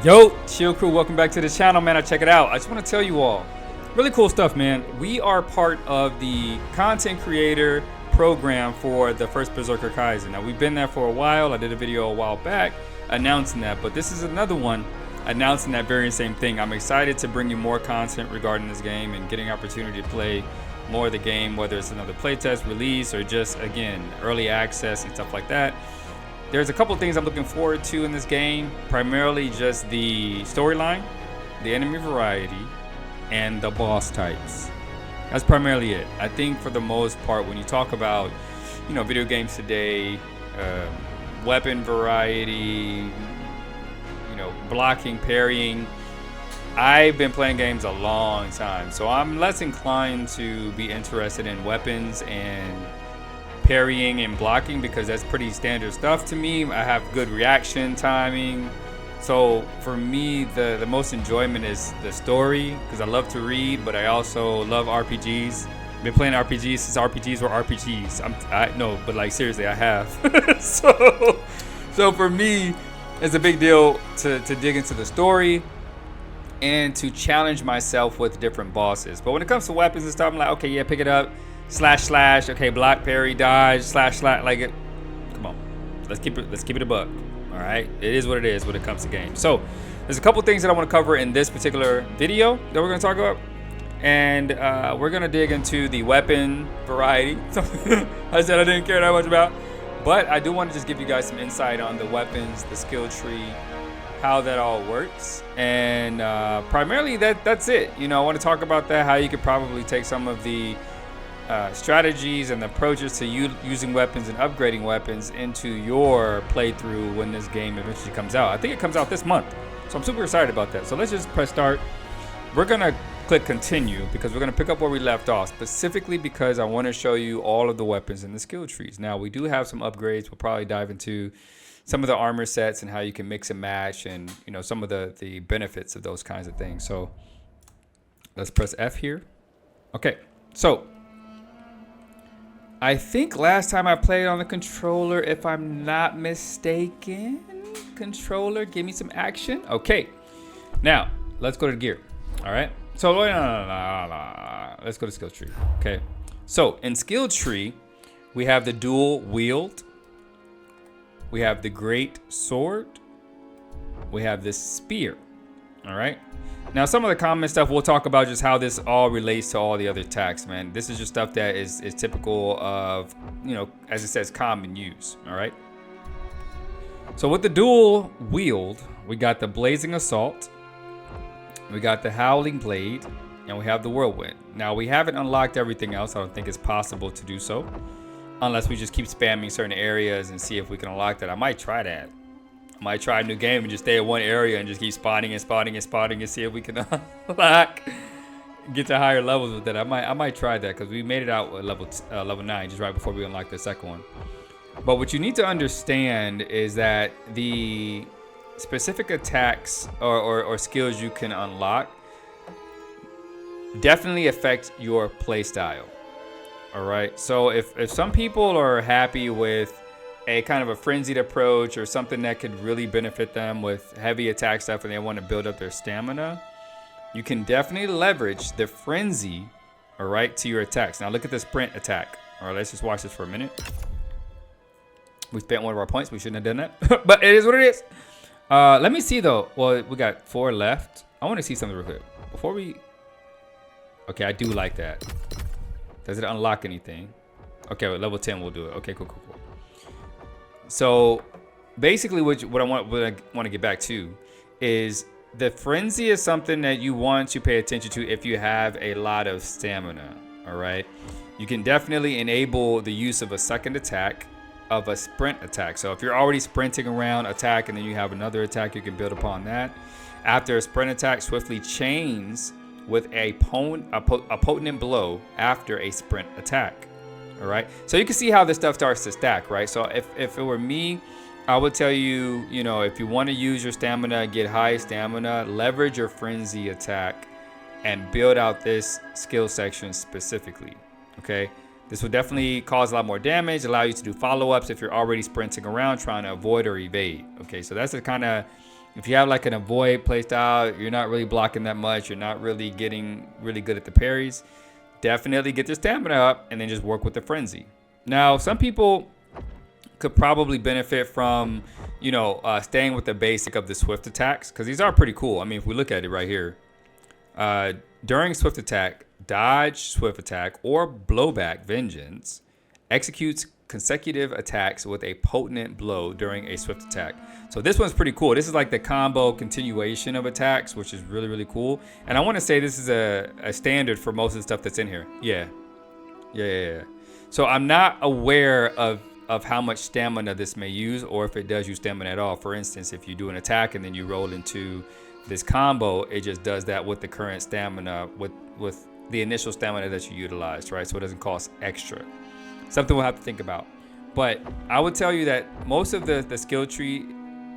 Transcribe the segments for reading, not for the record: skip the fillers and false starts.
Yo, Shield Crew, welcome back to the channel, man. Check it out. I just want to tell you all, really cool stuff, man. We are part of the content creator program for the first Berserker Khazan. Now, we've been there for a while. I did a video a while back announcing that, but this is another one announcing that very same thing. I'm excited to bring you more content regarding this game and getting opportunity to play more of the game, whether it's another playtest, release, or just, again, early access and stuff like that. There's a couple things I'm looking forward to in this game, primarily just the storyline, the enemy variety, and the boss types. That's primarily it. I think for the most part, when you talk about, video games today, weapon variety, blocking, parrying, I've been playing games a long time, so I'm less inclined to be interested in weapons and parrying and blocking because that's pretty standard stuff to me. I have good reaction timing. So for me, the most enjoyment is the story because I love to read, but I also love RPGs. I've been playing RPGs since RPGs were RPGs. No, but like seriously, I have. so for me, it's a big deal to dig into the story and to challenge myself with different bosses. But when it comes to weapons and stuff, I'm like, okay, yeah, pick it up. Slash, okay, block, parry, dodge, slash, like it. Come on, let's keep it a buck. All right, it is what it is when it comes to games. So there's a couple things that I want to cover in this particular video that we're going to talk about, and we're going to dig into the weapon variety. I said I didn't care that much about, but I do want to just give you guys some insight on the weapons, the skill tree, how that all works, and primarily that's it. I want to talk about that, how you could probably take some of the strategies and approaches to using weapons and upgrading weapons into your playthrough when this game eventually comes out. I think it comes out this month, so I'm super excited about that. So let's just press start. We're gonna click continue because we're gonna pick up where we left off, specifically because I want to show you all of the weapons and the skill trees. Now we do have some upgrades. We'll probably dive into some of the armor sets and how you can mix and match, and some of the benefits of those kinds of things. So let's press F here. Okay, so I think last time I played on the controller, if I'm not mistaken, controller, give me some action. Okay, now let's go to the gear. All right, so no. Let's go to skill tree. Okay, so in skill tree, we have the dual wield, we have the great sword, we have this spear. All right. Now, some of the common stuff we'll talk about, just how this all relates to all the other attacks, man. This is just stuff that is typical of, as it says, common use. All right. So with the dual wield, we got the blazing assault, we got the howling blade, and we have the whirlwind. Now, we haven't unlocked everything else. I don't think it's possible to do so unless we just keep spamming certain areas and see if we can unlock that. I might try that. I might try a new game and just stay in one area and just keep spotting and see if we can unlock, get to higher levels with that. I might try that because we made it out at level 9 just right before we unlocked the second one. But what you need to understand is that the specific attacks or skills you can unlock definitely affect your play style. All right. So if some people are happy with a kind of a frenzied approach or something that could really benefit them with heavy attack stuff and they want to build up their stamina, you can definitely leverage the frenzy, all right, to your attacks. Now look at the sprint attack. All right, let's just watch this for a minute. We spent one of our points. We shouldn't have done that, but it is what it is. Let me see though. Well, we got 4 left. I want to see something real quick before we. Okay, I do like that. Does it unlock anything? Okay, well, level 10 we'll do it. Okay, cool. So basically what I want to get back to is the frenzy is something that you want to pay attention to if you have a lot of stamina. All right, you can definitely enable the use of a second attack of a sprint attack. So if you're already sprinting around, attack, and then you have another attack, you can build upon that. After a sprint attack, swiftly chains with a potent blow after a sprint attack. All right, so you can see how this stuff starts to stack, right? So if it were me, I would tell you, if you want to use your stamina, get high stamina, leverage your frenzy attack and build out this skill section specifically. Okay, this will definitely cause a lot more damage, allow you to do follow-ups if you're already sprinting around trying to avoid or evade. Okay, so that's the kind of If you have like an avoid playstyle, you're not really blocking that much, you're not really getting really good at the parries, definitely get the stamina up and then just work with the frenzy. Now, some people could probably benefit from, staying with the basic of the swift attacks, because these are pretty cool. I mean, if we look at it right here, during swift attack, dodge swift attack or blowback vengeance executes consecutive attacks with a potent blow during a swift attack. So this one's pretty cool. This is like the combo continuation of attacks, which is really, really cool. And I want to say this is a standard for most of the stuff that's in here. Yeah. So I'm not aware of how much stamina this may use, or if it does use stamina at all. For instance, if you do an attack and then you roll into this combo, it just does that with the current stamina, with the initial stamina that you utilized, right? So it doesn't cost extra. Something we'll have to think about. But I would tell you that most of the skill tree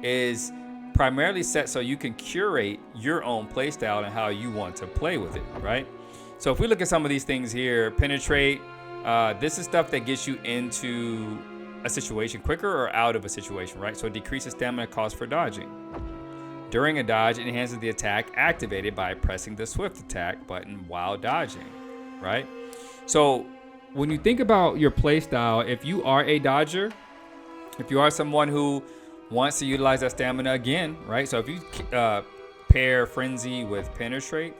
is primarily set so you can curate your own playstyle and how you want to play with it, right? So if we look at some of these things here, penetrate, this is stuff that gets you into a situation quicker or out of a situation, right? So it decreases stamina cost for dodging. During a dodge, it enhances the attack activated by pressing the swift attack button while dodging, right? So when you think about your playstyle, if you are a dodger, if you are someone who wants to utilize that stamina again, right? So if you pair frenzy with penetrate,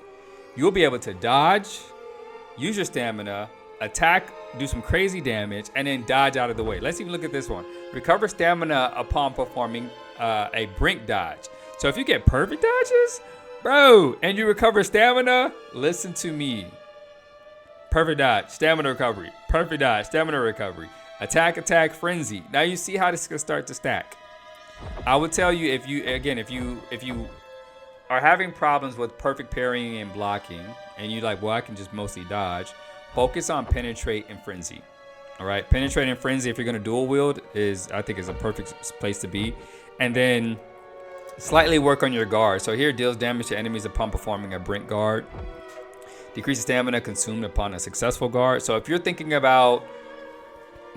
you'll be able to dodge, use your stamina, attack, do some crazy damage, and then dodge out of the way. Let's even look at this one. Recover stamina upon performing a brink dodge. So if you get perfect dodges, bro, and you recover stamina, listen to me. Perfect dodge, stamina recovery. Perfect dodge, stamina recovery. Attack, frenzy. Now you see how this can start to stack. I would tell you, if you are having problems with perfect parrying and blocking, and you're like, well, I can just mostly dodge, focus on penetrate and frenzy. All right, penetrate and frenzy, if you're gonna dual wield, I think is a perfect place to be. And then slightly work on your guard. So here, deals damage to enemies upon performing a brink guard. Decreases stamina consumed upon a successful guard. So if you're thinking about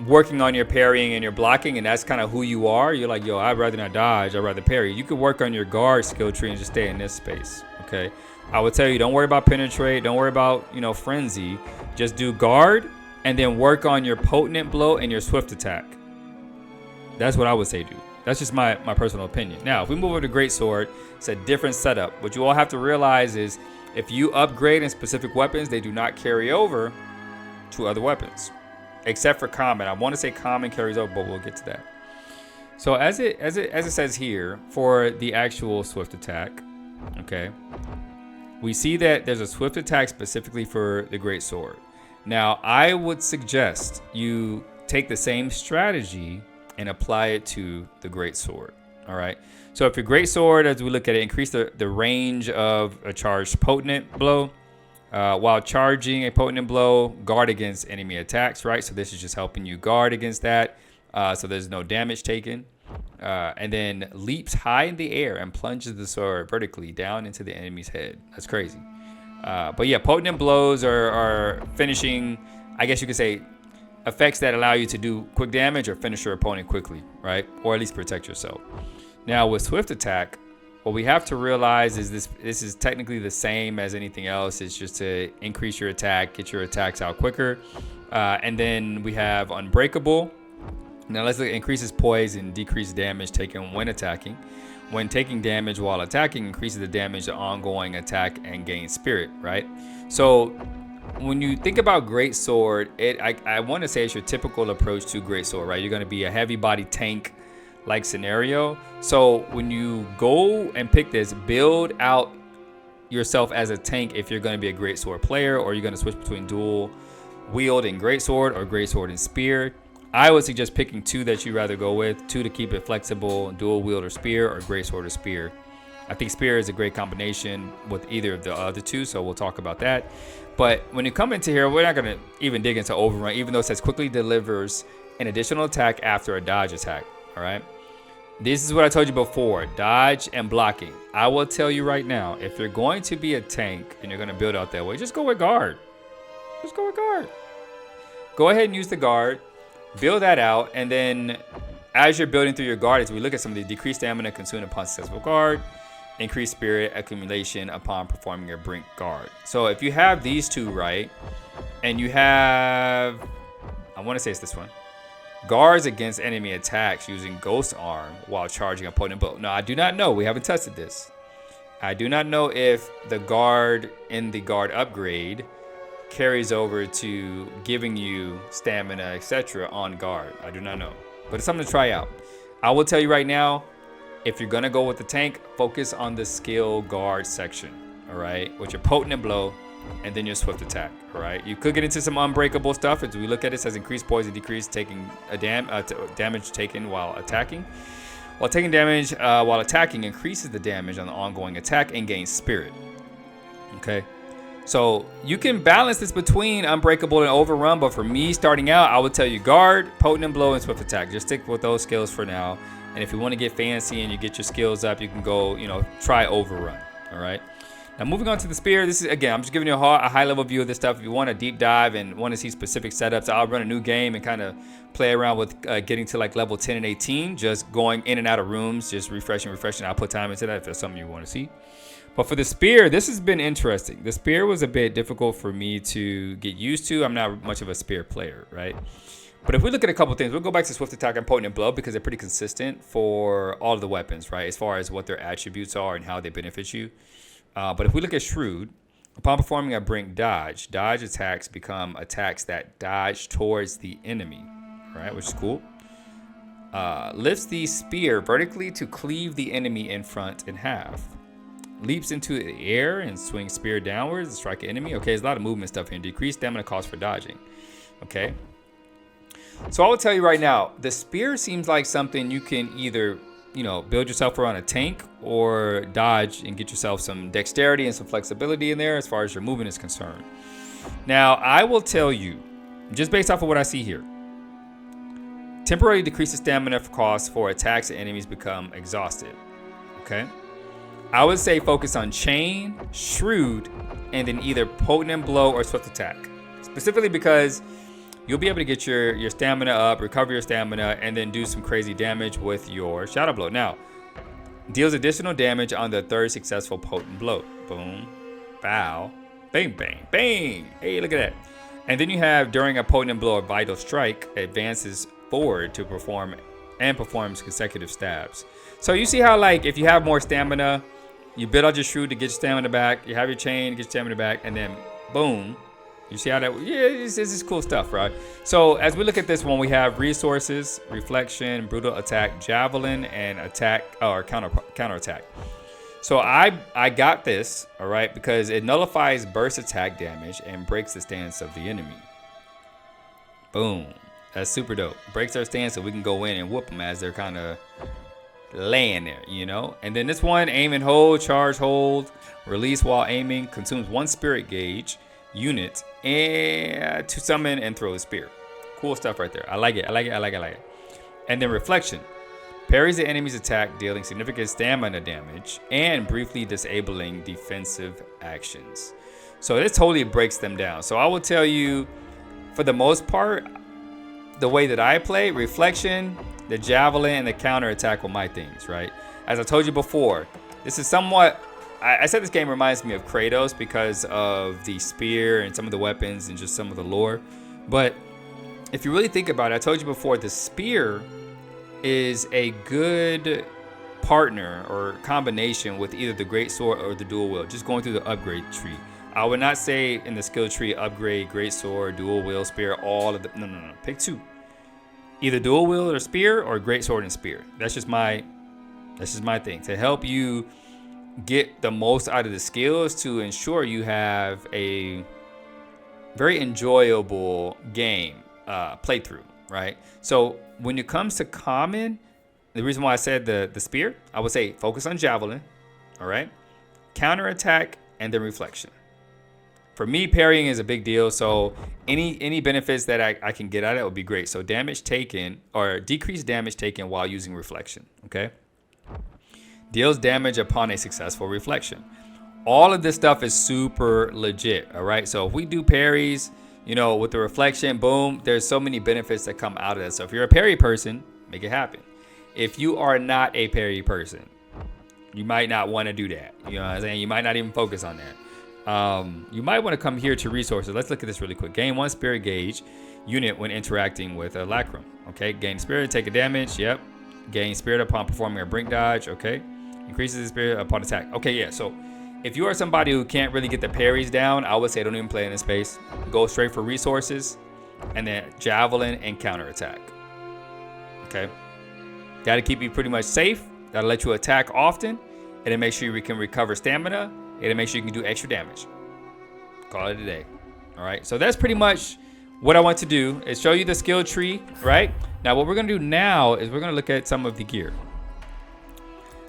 working on your parrying and your blocking, and that's kind of who you are, you're like, yo, I'd rather not dodge, I'd rather parry. You could work on your guard skill tree and just stay in this space, okay? I would tell you, don't worry about penetrate, don't worry about, frenzy. Just do guard and then work on your potent blow and your swift attack. That's what I would say do. That's just my personal opinion. Now, if we move over to Greatsword, it's a different setup. What you all have to realize is if you upgrade in specific weapons, they do not carry over to other weapons, except for common. I want to say common carries over, but we'll get to that. So as it says here, for the actual swift attack, okay, we see that there's a swift attack specifically for the Greatsword. Now, I would suggest you take the same strategy and apply it to the Greatsword. All right. So if your Greatsword, as we look at it, increase the range of a charged potent blow, while charging a potent blow, guard against enemy attacks, right? So this is just helping you guard against that, so there's no damage taken. And then leaps high in the air and plunges the sword vertically down into the enemy's head. That's crazy. But yeah, potent blows are finishing, I guess you could say, effects that allow you to do quick damage or finish your opponent quickly, right? Or at least protect yourself. Now with swift attack, what we have to realize is this is technically the same as anything else. It's just to increase your attack, get your attacks out quicker. And then we have unbreakable. Now let's look at increases poise and decrease damage taken when attacking. When taking damage while attacking, increases the damage to ongoing attack and gain spirit, right? So when you think about Greatsword, I want to say it's your typical approach to Greatsword, right? You're going to be a heavy body tank like scenario. So when you go and pick this, build out yourself as a tank if you're going to be a Greatsword player, or you're going to switch between dual wield and Greatsword or Greatsword and spear. I would suggest picking two that you'd rather go with, two to keep it flexible, dual wield or spear, or Greatsword or spear. I think spear is a great combination with either of the other two, so we'll talk about that. But when you come into here, we're not going to even dig into overrun, even though it says quickly delivers an additional attack after a dodge attack, all right? This is what I told you before, dodge and blocking. I will tell you right now, if you're going to be a tank and you're going to build out that way, just go with guard. Just go with guard. Go ahead and use the guard, build that out, and then as you're building through your guard, as we look at some of the decreased stamina consumed upon successful guard, increased spirit accumulation upon performing your brink guard. So if you have these two right, and you have, I want to say it's this one, guards against enemy attacks using ghost arm while charging opponent blow. Now I do not know, we haven't tested this. I do not know if the guard in the guard upgrade carries over to giving you stamina, etc. on guard. I do not know, but it's something to try out. I will tell you right now, if you're gonna go with the tank, focus on the skill guard section, all right, with your potent and blow, and then your swift attack, all right. You could get into some unbreakable stuff. As we look at it, it says increased poison, decrease taking a damage taken while attacking. While taking damage while attacking increases the damage on the ongoing attack and gains spirit. Okay, so you can balance this between unbreakable and overrun, but for me starting out, I would tell you guard, potent and blow, and swift attack. Just stick with those skills for now. And if you want to get fancy and you get your skills up, you can go, try overrun. All right. Now moving on to the spear. This is, again, I'm just giving you a high level view of this stuff. If you want a deep dive and want to see specific setups, I'll run a new game and kind of play around with getting to like level 10 and 18, just going in and out of rooms, just refreshing. I'll put time into that if that's something you want to see. But for the spear, this has been interesting. The spear was a bit difficult for me to get used to. I'm not much of a spear player, right? But if we look at a couple things, we'll go back to swift attack and potent and blow because they're pretty consistent for all of the weapons, right? As far as what their attributes are and how they benefit you. But if we look at shrewd, upon performing a brink dodge attacks become attacks that dodge towards the enemy, right? Which is cool. Lifts the spear vertically to cleave the enemy in front in half. Leaps into the air and swings spear downwards to strike an enemy. Okay, there's a lot of movement stuff here. Decreased stamina cost for dodging. Okay. So I will tell you right now, the spear seems like something you can either, build yourself around a tank or dodge and get yourself some dexterity and some flexibility in there as far as your movement is concerned. Now, I will tell you, just based off of what I see here, temporarily decreases stamina cost for attacks and enemies become exhausted. Okay. I would say focus on chain, shrewd, and then either potent and blow or swift attack. Specifically because you'll be able to get your stamina up, recover your stamina, and then do some crazy damage with your shadow blow. Now, deals additional damage on the third successful potent blow. Boom, bow, bang, bang, bang. Hey, look at that. And then you have during a potent blow or vital strike, advances forward to performs consecutive stabs. So you see how like if you have more stamina, you build out your shrewd to get your stamina back. You have your chain, get your stamina back, and then boom. You see how that, this is cool stuff, right? So as we look at this one, we have resources, reflection, brutal attack, javelin, and attack or counter attack. So I got this, all right, because it nullifies burst attack damage and breaks the stance of the enemy. Boom. That's super dope. Breaks their stance so we can go in and whoop them as they're kind of laying there, And then this one, aim and hold, charge, hold, release while aiming, consumes 1 spirit gauge unit and to summon and throw a spear. Cool stuff right there. I like it. And then reflection. Parries the enemy's attack, dealing significant stamina damage and briefly disabling defensive actions. So this totally breaks them down. So I will tell you, for the most part, the way that I play, reflection, the javelin, and the counter attack were my things, right? As I told you before, this is somewhat, I said this game reminds me of Kratos because of the spear and some of the weapons and just some of the lore. But if you really think about it, I told you before, the spear is a good partner or combination with either the great sword or the dual wield, just going through the upgrade tree. I would not say in the skill tree upgrade great sword, dual wield, spear, all of the, no. Pick 2. Either dual wield or spear or great sword and spear. That's just my thing to help you get the most out of the skills to ensure you have a very enjoyable game playthrough, right? So when it comes to common, the reason why I said the spear, I would say focus on javelin, all right? Counter attack and then reflection. For me, parrying is a big deal, so any benefits that I can get out of it would be great. So damage taken or decreased damage taken while using reflection, okay? Deals damage upon a successful reflection. All of this stuff is super legit, all right? So if we do parries, with the reflection, boom, there's so many benefits that come out of that. So if you're a parry person, Make it happen. If you are not a parry person, you might not want to do that. You know what I'm saying? You might not even focus on that. You might want to come here to resources. Let's look at this really quick. Gain 1 spirit gauge unit when interacting with a lacrum. Okay, gain spirit, take a damage. Yep. Gain spirit upon performing a brink dodge. Okay. Increases the spirit upon attack. Okay, yeah. So if you are somebody who can't really get the parries down, I would say don't even play in this space. Go straight for resources and then javelin and counterattack. Okay. That'll keep you pretty much safe. That'll let you attack often. And then make sure you can recover stamina. And then make sure you can do extra damage. Call it a day. All right. So that's pretty much what I want to do is show you the skill tree, right? Now, what we're going to do now is we're going to look at some of the gear.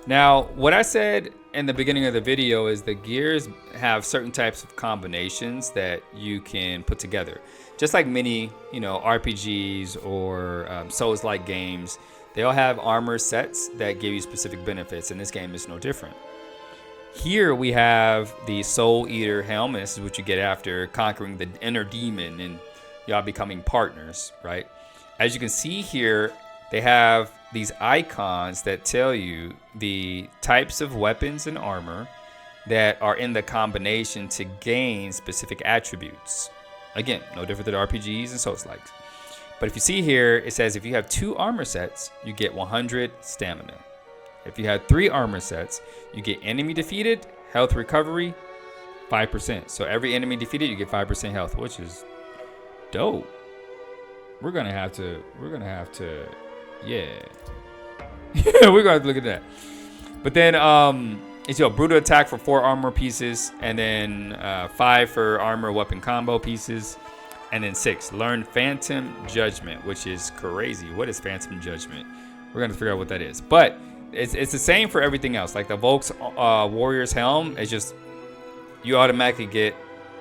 Now, what I said in the beginning of the video is the gears have certain types of combinations that you can put together. Just like many, RPGs or Souls-like games, they all have armor sets that give you specific benefits, and this game is no different. Here we have the Soul Eater helm, and this is what you get after conquering the inner demon and y'all becoming partners, right? As you can see here, they have these icons that tell you the types of weapons and armor that are in the combination to gain specific attributes. Again, no different than RPGs and Souls-likes. But if you see here, it says if you have 2 armor sets, you get 100 stamina. If you have 3 armor sets, you get enemy defeated, health recovery, 5%. So every enemy defeated, you get 5% health, which is dope. We're gonna have to, yeah. We're gonna have to look at that. But then it's your brutal attack for 4 armor pieces, and then 5 for armor weapon combo pieces, and then 6. Learn Phantom Judgment, which is crazy. What is Phantom Judgment? We're gonna figure out what that is. But it's the same for everything else. Like the Volk's Warrior's Helm, it's just you automatically get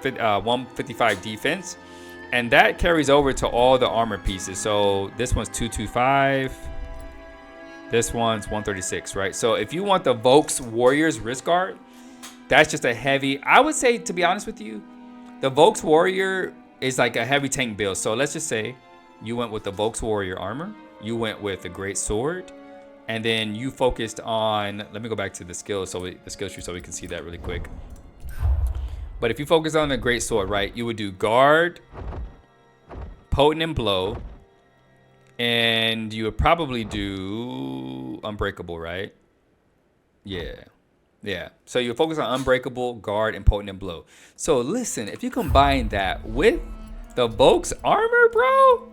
155 defense. And that carries over to all the armor pieces. So this one's 225. This one's 136, right? So if you want the Volk's Warrior's wrist guard, that's just a heavy. I would say, to be honest with you, the Volk's Warrior is like a heavy tank build. So let's just say you went with the Volk's Warrior armor. You went with the Great Sword. And then you focused on, let me go back to the skills, the skill tree so we can see that really quick. But if you focus on the Great Sword, right, you would do guard, potent and blow, and you would probably do unbreakable, right? Yeah. So you focus on unbreakable, guard, and potent and blow. So listen, if you combine that with the Volk's armor, bro,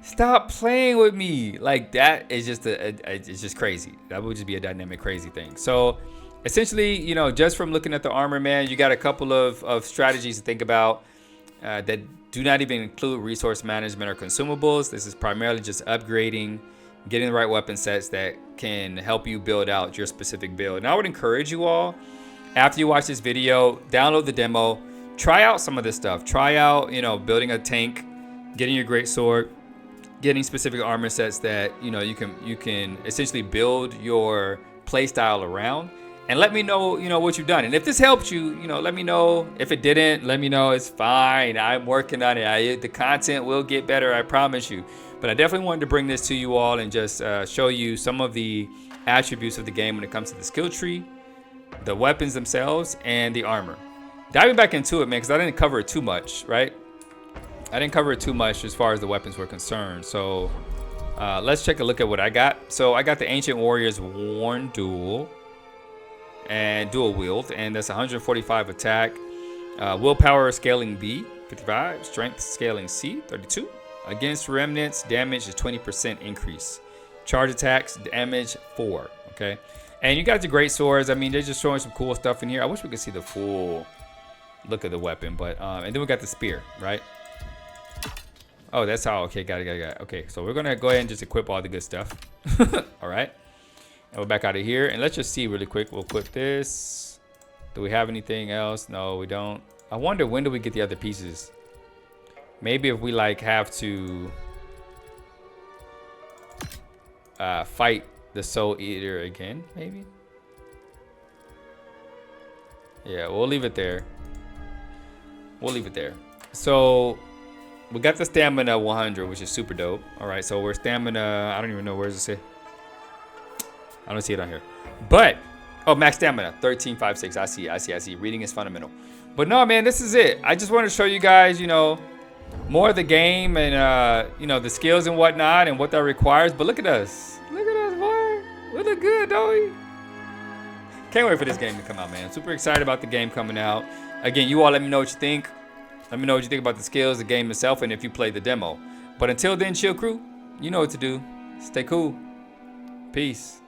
stop playing with me. Like that is just it's just crazy. That would just be a dynamic, crazy thing. So essentially, just from looking at the armor, man, you got a couple of strategies to think about that do not even include resource management or consumables. This is primarily just upgrading, getting the right weapon sets that can help you build out your specific build. And I would encourage you all, after you watch this video, download the demo, try out some of this stuff. Try out, building a tank, getting your great sword, getting specific armor sets that you can essentially build your play style around. And let me know, what you've done. And if this helped you, let me know. If it didn't, let me know. It's fine. I'm working on it. The content will get better, I promise you. But I definitely wanted to bring this to you all and just show you some of the attributes of the game when it comes to the skill tree, the weapons themselves, and the armor. Diving back into it, man, because I didn't cover it too much, right? I didn't cover it too much as far as the weapons were concerned. So let's take a look at what I got. So I got the Ancient Warrior's Worn Duel and dual wield, and that's 145 attack, willpower scaling B 55, strength scaling C 32. Against remnants, damage is 20% increase. Charge attacks, damage 4. Okay, and you got the great swords. I mean, they're just showing some cool stuff in here. I wish we could see the full look of the weapon, but and then we got the spear, right? Oh, that's how. Okay, got it. Okay, so we're gonna go ahead and just equip all the good stuff. All right. And we're back out of here, and let's just see really quick. We'll equip this. Do we have anything else? No, we don't. I wonder, when do we get the other pieces? Maybe if we have to fight the Soul Eater again, maybe. Yeah, we'll leave it there. So We got the stamina 100, which is super dope. All right, so we're stamina. I don't even know where does it say. I don't see it on here. But oh, max stamina 1356. I see. Reading is fundamental. But no, man, this is it. I just want to show you guys, you know, more of the game and you know, the skills and whatnot and what that requires. But look at us. Look at us, boy. We look good, don't we? Can't wait for this game to come out, man. Super excited about the game coming out. Again, you all let me know what you think. Let me know what you think about the skills, the game itself, and if you play the demo. But until then, Chill Crew, you know what to do. Stay cool. Peace.